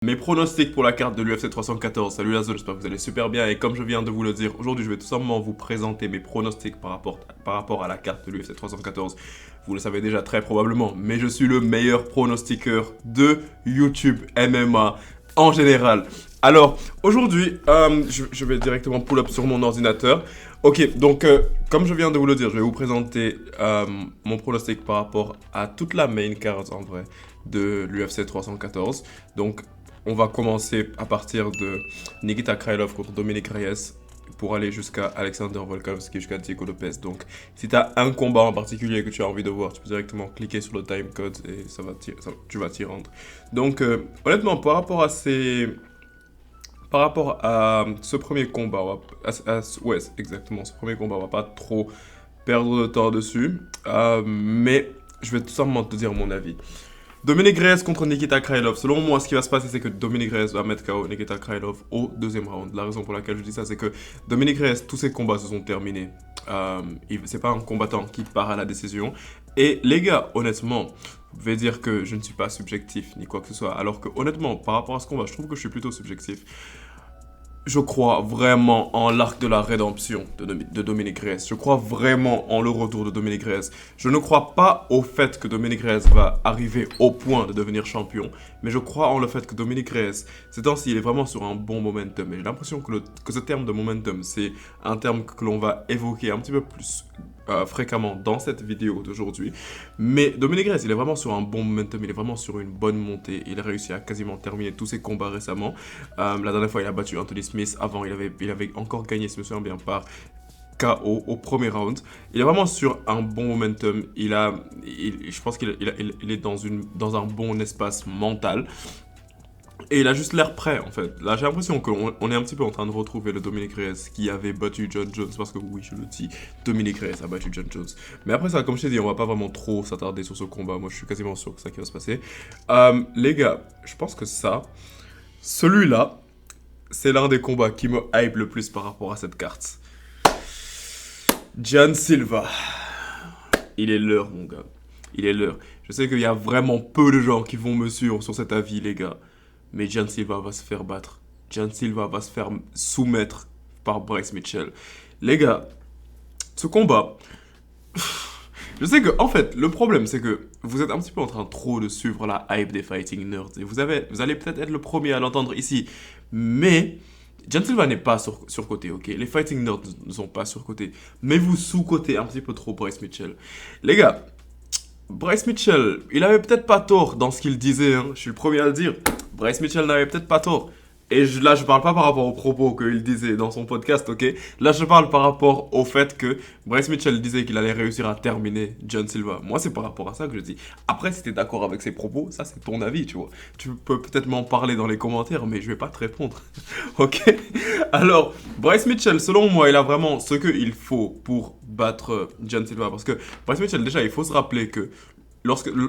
Mes pronostics pour la carte de l'UFC 314. Salut la zone, j'espère que vous allez super bien. Et comme je viens de vous le dire, aujourd'hui je vais tout simplement vous présenter mes pronostics par rapport à la carte de l'UFC 314. Vous le savez déjà très probablement, mais je suis le meilleur pronostiqueur de YouTube MMA en général. Alors, aujourd'hui, je vais directement pull up sur mon ordinateur. Ok, donc comme je viens de vous le dire, je vais vous présenter mon pronostic par rapport à toute la main card en vrai de l'UFC 314. Donc, on va commencer à partir de Nikita Krylov contre Dominic Reyes pour aller jusqu'à Alexander Volkanovski, jusqu'à Diego Lopez. Donc, si tu as un combat en particulier que tu as envie de voir, tu peux directement cliquer sur le timecode et tu vas t'y rendre. Donc, honnêtement, par rapport à ce premier combat, ouais, exactement, ce premier combat, on va pas trop perdre de temps dessus, mais je vais tout simplement te dire mon avis. Dominic Reyes contre Nikita Krylov. Selon moi, ce qui va se passer, c'est que Dominic Reyes va mettre KO Nikita Krylov au deuxième round. La raison pour laquelle je dis ça, c'est que Dominic Reyes, tous ses combats se sont terminés. C'est pas un combattant qui part à la décision. Et les gars, honnêtement, vous pouvez dire que je ne suis pas subjectif ni quoi que ce soit. Alors que honnêtement, par rapport à ce combat, je trouve que je suis plutôt subjectif. Je crois vraiment en l'arc de la rédemption de Dominic Reyes. Je crois vraiment en le retour de Dominic Reyes. Je ne crois pas au fait que Dominic Reyes va arriver au point de devenir champion, mais je crois en le fait que Dominic Reyes, ces temps-ci, il est vraiment sur un bon momentum. Et j'ai l'impression que ce terme de momentum, c'est un terme que l'on va évoquer un petit peu plus fréquemment dans cette vidéo d'aujourd'hui. Mais Dominic Reyes, il est vraiment sur un bon momentum, il est vraiment sur une bonne montée. Il a réussi à quasiment terminer tous ses combats récemment. La dernière fois, il a battu Anthony Smith. Avant, il avait encore gagné, si je me souviens bien, par KO au premier round. Il est vraiment sur un bon momentum. Je pense qu'il est dans un bon espace mental. Et il a juste l'air prêt, en fait. Là, j'ai l'impression qu'on est un petit peu en train de retrouver le Dominic Reyes qui avait battu John Jones. Parce que oui, je le dis, Dominic Reyes a battu John Jones. Mais après ça, comme je t'ai dit, on va pas vraiment trop s'attarder sur ce combat. Moi, je suis quasiment sûr que c'est ça qui va se passer. Les gars, je pense que celui-là, c'est l'un des combats qui me hype le plus par rapport à cette carte. Jan Silva. Il est l'heure, mon gars. Il est l'heure. Je sais qu'il y a vraiment peu de gens qui vont me suivre sur cet avis, les gars. Mais Jan Silva va se faire battre. Jan Silva va se faire soumettre par Bryce Mitchell. Les gars, ce combat... Je sais que, en fait, le problème, c'est que vous êtes un petit peu en train trop de suivre la hype des fighting nerds. Et vous allez peut-être être le premier à l'entendre ici. Mais Jan Silva n'est pas surcoté, ok? Les fighting nerds ne sont pas surcotés. Mais vous sous-cotez un petit peu trop Bryce Mitchell. Les gars, Bryce Mitchell, il avait peut-être pas tort dans ce qu'il disait, hein. Je suis le premier à le dire. Bryce Mitchell n'avait peut-être pas tort. Et là, je parle pas par rapport aux propos qu'il disait dans son podcast, ok? Là, je parle par rapport au fait que Bryce Mitchell disait qu'il allait réussir à terminer Jan Silva. Moi, c'est par rapport à ça que je dis. Après, si t'es d'accord avec ses propos, ça, c'est ton avis, tu vois. Tu peux peut-être m'en parler dans les commentaires, mais je vais pas te répondre, ok? Alors, Bryce Mitchell, selon moi, il a vraiment ce qu'il faut pour battre Jan Silva. Parce que Bryce Mitchell, déjà, il faut se rappeler que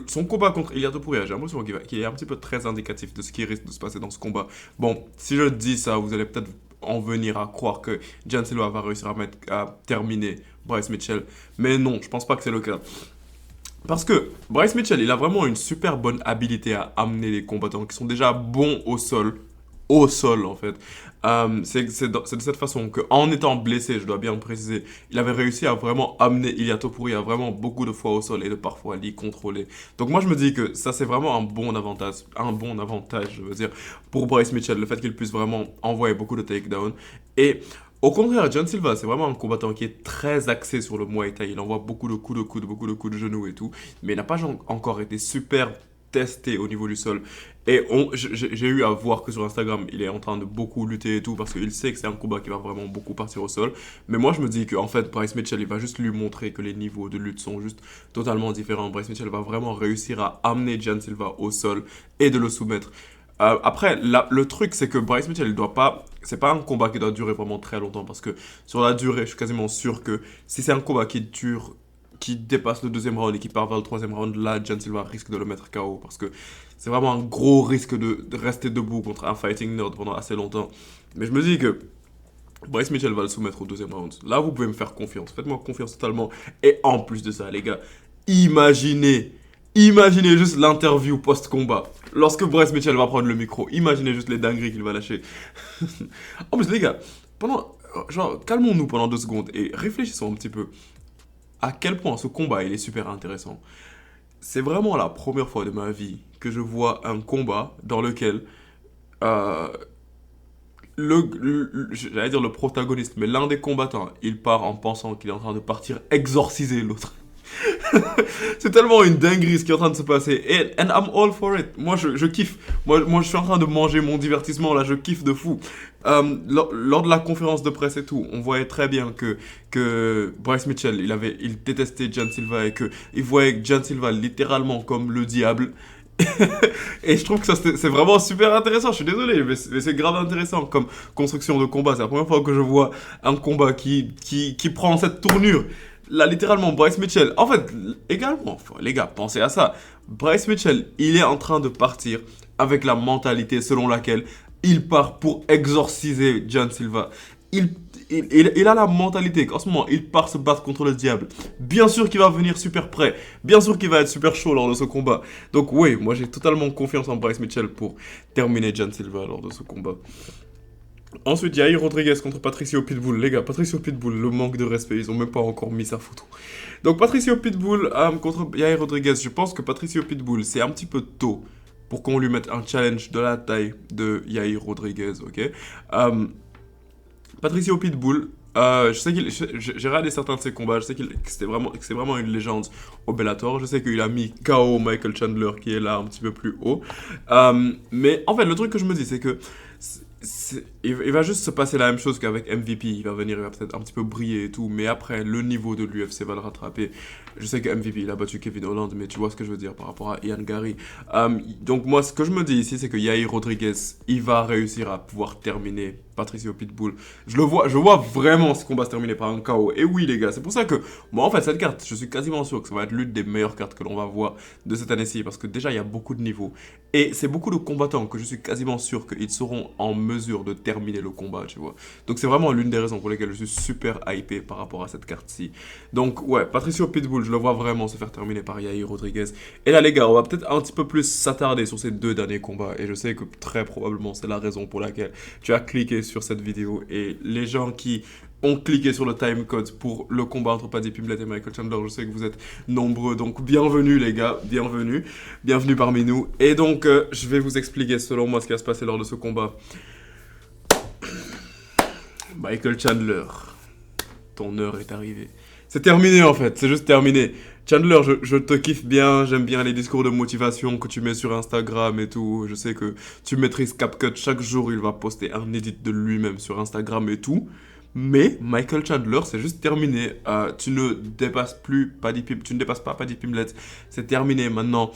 son combat contre Ilia Topuria, j'ai l'impression qu'il est un petit peu très indicatif de ce qui risque de se passer dans ce combat. Bon, si je dis ça, vous allez peut-être en venir à croire que Jan Silva va réussir à terminer Bryce Mitchell. Mais non, je pense pas que c'est le cas. Parce que Bryce Mitchell, il a vraiment une super bonne habilité à amener les combattants qui sont déjà bons au sol en fait. C'est de cette façon qu'en étant blessé, je dois bien le préciser, il avait réussi à vraiment amener Ilia Topuria vraiment beaucoup de fois au sol et de parfois l'y contrôler. Donc moi je me dis que ça c'est vraiment un bon avantage, je veux dire, pour Bryce Mitchell, le fait qu'il puisse vraiment envoyer beaucoup de takedowns. Et au contraire, Jan Silva, c'est vraiment un combattant qui est très axé sur le Muay Thai. Il envoie beaucoup de coups de coude, beaucoup de coups de genoux et tout, mais il n'a pas encore été super testé au niveau du sol. Et j'ai eu à voir que sur Instagram, il est en train de beaucoup lutter et tout, parce qu'il sait que c'est un combat qui va vraiment beaucoup partir au sol. Mais moi, je me dis qu'en fait, Bryce Mitchell, il va juste lui montrer que les niveaux de lutte sont juste totalement différents. Bryce Mitchell va vraiment réussir à amener Jan Silva au sol et de le soumettre. Après, le truc, c'est que Bryce Mitchell, il doit pas... C'est pas un combat qui doit durer vraiment très longtemps, parce que sur la durée, je suis quasiment sûr que si c'est un combat qui dépasse le deuxième round et qui part vers le troisième round, là, Jan Silva risque de le mettre KO parce que c'est vraiment un gros risque de rester debout contre un fighting nerd pendant assez longtemps. Mais je me dis que Bryce Mitchell va le soumettre au deuxième round. Là, vous pouvez me faire confiance. Faites-moi confiance totalement. Et en plus de ça, les gars, imaginez Imaginez juste l'interview post-combat. Lorsque Bryce Mitchell va prendre le micro, imaginez juste les dingueries qu'il va lâcher. En plus, les gars, genre, calmons-nous pendant 2 secondes et réfléchissons un petit peu à quel point ce combat il est super intéressant. C'est vraiment la première fois de ma vie que je vois un combat dans lequel euh, j'allais dire le protagoniste, mais l'un des combattants, il part en pensant qu'il est en train de partir exorciser l'autre. C'est tellement une dinguerie ce qui est en train de se passer. And I'm all for it. Moi, je kiffe. Moi, je suis en train de manger mon divertissement là. Je kiffe de fou. Lors de la conférence de presse et tout, on voyait très bien que Bryce Mitchell, il détestait John Silva et qu'il voyait John Silva littéralement comme le diable. Et je trouve que ça c'est vraiment super intéressant. Je suis désolé, mais c'est grave intéressant comme construction de combat. C'est la première fois que je vois un combat qui prend cette tournure. Là, littéralement, Bryce Mitchell. En fait, également, les gars, pensez à ça. Bryce Mitchell, il est en train de partir avec la mentalité selon laquelle il part pour exorciser John Silva. Il a la mentalité qu'en ce moment, il part se battre contre le diable. Bien sûr qu'il va venir super prêt. Bien sûr qu'il va être super chaud lors de ce combat. Donc oui, moi j'ai totalement confiance en Bryce Mitchell pour terminer John Silva lors de ce combat. Ensuite, Yair Rodriguez contre Patricio Pitbull. Les gars, Patricio Pitbull, le manque de respect, ils ont même pas encore mis sa photo. Donc Patricio Pitbull contre Yair Rodriguez. Je pense que Patricio Pitbull, c'est un petit peu tôt pour qu'on lui mette un challenge de la taille de Yair Rodriguez, ok. Patricio Pitbull, je sais j'ai regardé certains de ses combats, je sais que c'est vraiment une légende au Bellator. Je sais qu'il a mis KO Michael Chandler qui est là un petit peu plus haut. Mais en fait, le truc que je me dis, c'est que il va juste se passer la même chose qu'avec MVP. Il va venir, il va peut-être un petit peu briller et tout, mais après, le niveau de l'UFC va le rattraper. Je sais que MVP, il a battu Kevin Holland, mais tu vois ce que je veux dire par rapport à Ian Gary. Donc moi, ce que je me dis ici, c'est que Yair Rodriguez, il va réussir à pouvoir terminer Patricio Pitbull. Je vois vraiment ce combat se terminer par un KO. Et oui, les gars, c'est pour ça que moi, en fait, cette carte, je suis quasiment sûr que ça va être l'une des meilleures cartes que l'on va voir de cette année-ci, parce que déjà, il y a beaucoup de niveaux. Et c'est beaucoup de combattants que je suis quasiment sûr qu'ils seront en mesure de terminer le combat, tu vois. Donc c'est vraiment l'une des raisons pour lesquelles je suis super hypé par rapport à cette carte-ci. Donc ouais, Patricio Pitbull, je le vois vraiment se faire terminer par Yair Rodriguez. Et là les gars, on va peut-être un petit peu plus s'attarder sur ces 2 derniers combats. Et je sais que très probablement c'est la raison pour laquelle tu as cliqué sur cette vidéo. Et les gens qui ont cliqué sur le timecode pour le combat entre Paddy Pimblett et Michael Chandler. Je sais que vous êtes nombreux, donc bienvenue les gars, bienvenue parmi nous. Et donc, je vais vous expliquer selon moi ce qui va se passer lors de ce combat. Michael Chandler, ton heure est arrivée. C'est terminé en fait, c'est juste terminé. Chandler, je te kiffe bien, j'aime bien les discours de motivation que tu mets sur Instagram et tout. Je sais que tu maîtrises CapCut, chaque jour il va poster un edit de lui-même sur Instagram et tout. Mais Michael Chandler, c'est juste terminé. Tu ne dépasses pas Paddy Pimblett. C'est terminé maintenant.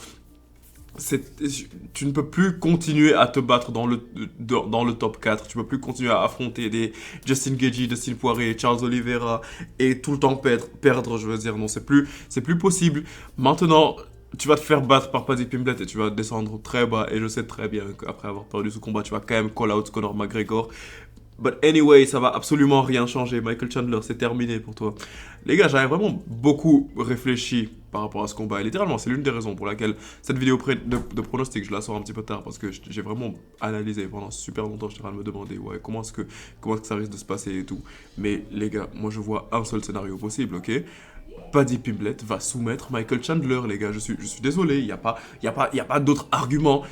Tu ne peux plus continuer à te battre dans le top 4. Tu ne peux plus continuer à affronter des Justin Gaethje, Dustin Poirier, Charles Oliveira et tout le temps perdre, je veux dire. Non, c'est plus possible. Maintenant, tu vas te faire battre par Paddy Pimblett et tu vas descendre très bas. Et je sais très bien qu'après avoir perdu ce combat, tu vas quand même call out Conor McGregor. But anyway, ça va absolument rien changer. Michael Chandler, c'est terminé pour toi. Les gars, j'avais vraiment beaucoup réfléchi par rapport à ce combat. Et littéralement, c'est l'une des raisons pour laquelle cette vidéo de pronostic, je la sors un petit peu tard. Parce que j'ai vraiment analysé pendant super longtemps. J'étais en train de me demander, ouais, comment est-ce que ça risque de se passer et tout. Mais les gars, moi je vois un seul scénario possible, ok? Paddy Pimblett va soumettre Michael Chandler, les gars. Je suis désolé, il n'y a pas d'autre argument.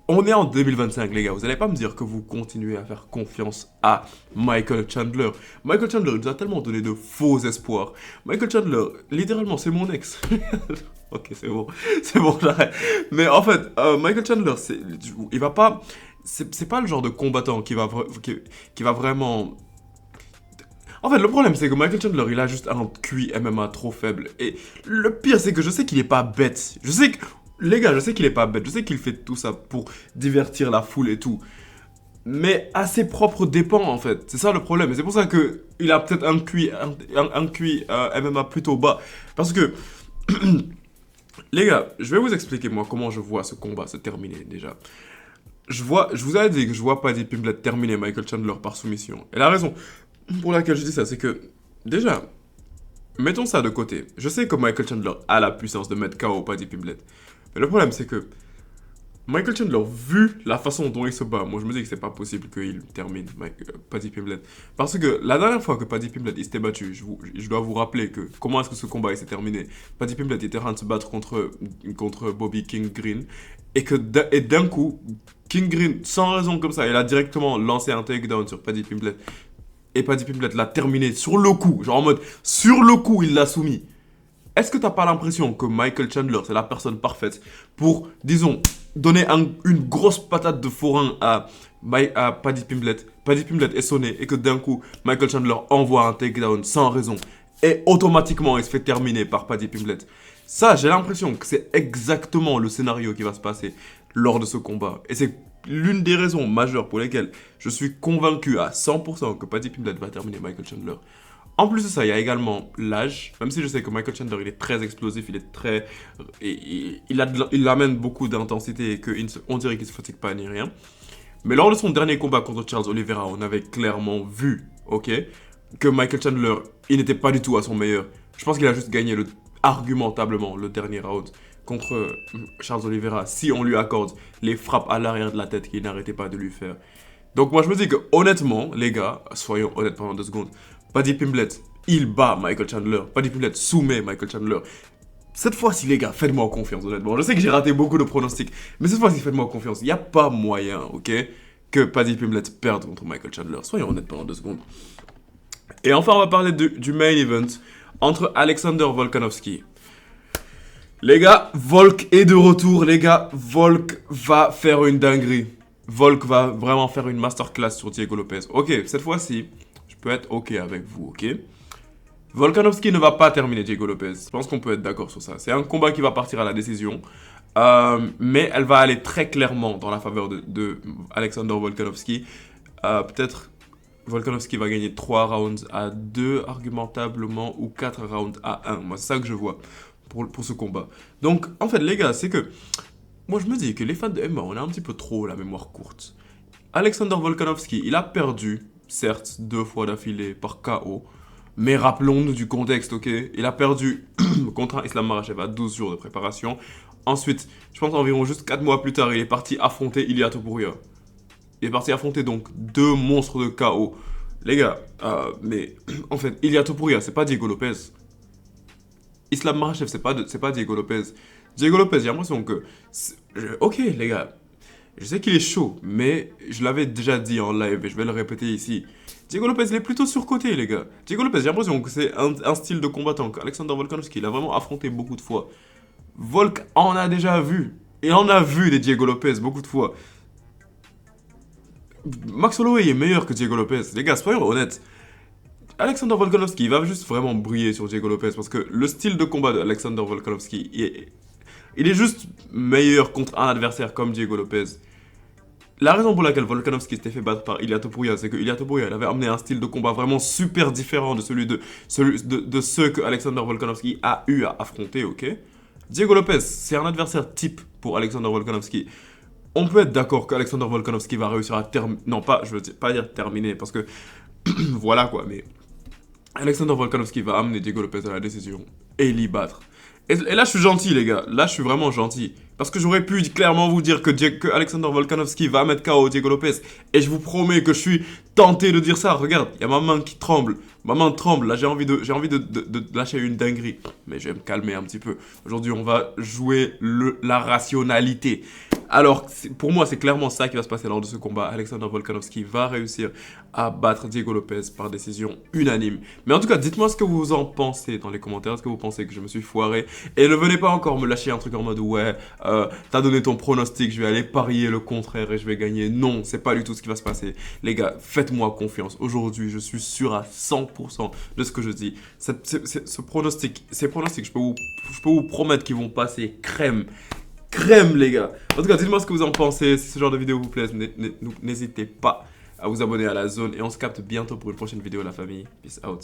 On est en 2025, les gars. Vous n'allez pas me dire que vous continuez à faire confiance à Michael Chandler. Michael Chandler, il nous a tellement donné de faux espoirs. Michael Chandler, littéralement, c'est mon ex. Ok, c'est bon, j'arrête. Mais en fait, Michael Chandler, il va pas... C'est pas le genre de combattant qui va vraiment... En fait, le problème, c'est que Michael Chandler, il a juste un QI MMA trop faible. Et le pire, c'est que je sais qu'il est pas bête. Les gars, je sais qu'il est pas bête, je sais qu'il fait tout ça pour divertir la foule et tout. Mais à ses propres dépens, en fait. C'est ça le problème. Et c'est pour ça qu'il a peut-être un QI MMA plutôt bas. Parce que, les gars, je vais vous expliquer moi comment je vois ce combat se terminer déjà. Je vous avais dit que je vois Paddy Pimblett terminer Michael Chandler par soumission. Et la raison pour laquelle je dis ça, c'est que, déjà, Mettons ça de côté. Je sais que Michael Chandler a la puissance de mettre KO Paddy Pimblett. Mais le problème, c'est que Michael Chandler, vu la façon dont il se bat, moi je me dis que c'est pas possible qu'il termine Paddy Pimblett. Parce que la dernière fois que Paddy Pimblett il s'était battu, je dois vous rappeler que comment est-ce que ce combat il s'est terminé. Paddy Pimblett était en train de se battre contre Bobby King Green. Et d'un coup, King Green, sans raison comme ça, il a directement lancé un takedown sur Paddy Pimblett. Et Paddy Pimblett l'a terminé sur le coup, genre en mode sur le coup il l'a soumis. Est-ce que t'as pas l'impression que Michael Chandler, c'est la personne parfaite pour, disons, donner une grosse patate de forain à Paddy Pimblett? Paddy Pimblett est sonné et que d'un coup, Michael Chandler envoie un takedown sans raison. Et automatiquement, il se fait terminer par Paddy Pimblett. Ça, j'ai l'impression que c'est exactement le scénario qui va se passer lors de ce combat. Et c'est l'une des raisons majeures pour lesquelles je suis convaincu à 100% que Paddy Pimblett va terminer Michael Chandler. En plus de ça, il y a également l'âge. Même si je sais que Michael Chandler, il est très explosif, il est très... il amène beaucoup d'intensité et qu'on dirait qu'il ne se fatigue pas ni rien. Mais lors de son dernier combat contre Charles Oliveira, on avait clairement vu, ok, que Michael Chandler, il n'était pas du tout à son meilleur. Je pense qu'il a juste gagné argumentablement le dernier round contre Charles Oliveira si on lui accorde les frappes à l'arrière de la tête qu'il n'arrêtait pas de lui faire. Donc moi je me dis que honnêtement, les gars, soyons honnêtes pendant 2 secondes, Paddy Pimblett, il bat Michael Chandler. Paddy Pimblett soumet Michael Chandler. Cette fois-ci, les gars, faites-moi confiance, honnêtement. Je sais que j'ai raté beaucoup de pronostics, mais cette fois-ci, faites-moi confiance. Il n'y a pas moyen, ok, que Paddy Pimblett perde contre Michael Chandler. Soyons honnêtes pendant 2 secondes. Et enfin, on va parler du main event entre Alexander Volkanovski. Les gars, Volk est de retour, les gars. Volk va faire une dinguerie. Volk va vraiment faire une masterclass sur Diego Lopez. Ok, cette fois-ci, je peux être ok avec vous, ok? Volkanovski ne va pas terminer Diego Lopez. Je pense qu'on peut être d'accord sur ça. C'est un combat qui va partir à la décision. Mais elle va aller très clairement dans la faveur de Alexander Volkanovski. Peut-être Volkanovski va gagner 3 rounds à 2 argumentablement ou 4 rounds à 1. Moi, c'est ça que je vois pour ce combat. Donc, en fait, les gars, c'est que moi, je me dis que les fans de MMA, on a un petit peu trop la mémoire courte. Alexander Volkanovski, il a perdu, certes, 2 fois d'affilée par KO. Mais rappelons-nous du contexte, ok? Il a perdu contre un Islam Makhachev à 12 jours de préparation. Ensuite, je pense environ juste 4 mois plus tard, il est parti affronter Ilia Topuria. Il est parti affronter donc 2 monstres de KO. Les gars, mais en fait, Ilia Topuria, c'est pas Diego Lopez. Islam Makhachev, c'est pas Diego Lopez. Diego Lopez, j'ai l'impression que... Ok, les gars, je sais qu'il est chaud, mais je l'avais déjà dit en live et je vais le répéter ici. Diego Lopez, il est plutôt surcoté, les gars. Diego Lopez, j'ai l'impression que c'est un style de combattant qu'Alexander Volkanovski, il a vraiment affronté beaucoup de fois. Volk en a déjà vu. Et on a vu des Diego Lopez beaucoup de fois. Max Holloway est meilleur que Diego Lopez. Les gars, soyons honnêtes. Alexander Volkanovski, il va juste vraiment briller sur Diego Lopez parce que le style de combat d'Alexander Volkanovski, il est juste meilleur contre un adversaire comme Diego Lopez. La raison pour laquelle Volkanovski s'était fait battre par Ilia Topuria, c'est que Ilia Topuria avait amené un style de combat vraiment super différent de celui de ceux que Alexander Volkanovski a eu à affronter, ok? Diego Lopez, c'est un adversaire type pour Alexander Volkanovski. On peut être d'accord qu'Alexander Volkanovski va réussir à terminer... Non, je veux pas dire terminer, parce que... voilà quoi, mais... Alexander Volkanovski va amener Diego Lopez à la décision et l'y battre. Et là, je suis gentil, les gars. Là, je suis vraiment gentil. Parce que j'aurais pu clairement vous dire que Alexander Volkanovski va mettre KO Diego Lopez. Et je vous promets que je suis tenté de dire ça. Regarde, il y a ma main qui tremble. Ma main tremble. Là, j'ai envie de lâcher une dinguerie. Mais je vais me calmer un petit peu. Aujourd'hui, on va jouer la rationalité. Alors, pour moi, c'est clairement ça qui va se passer lors de ce combat. Alexander Volkanovski va réussir à battre Diego Lopez par décision unanime. Mais en tout cas, dites-moi ce que vous en pensez dans les commentaires. Est-ce que vous pensez que je me suis foiré? Et ne venez pas encore me lâcher un truc en mode ouais, t'as donné ton pronostic, je vais aller parier le contraire et je vais gagner. Non, c'est pas du tout ce qui va se passer. Les gars, faites-moi confiance. Aujourd'hui, je suis sûr à 100% de ce que je dis. Ces pronostics, je peux vous promettre qu'ils vont passer crème. Crème, les gars. En tout cas, dites-moi ce que vous en pensez. Si ce genre de vidéo vous plaît, n'hésitez pas à vous abonner à la zone. Et on se capte bientôt pour une prochaine vidéo, la famille. Peace out.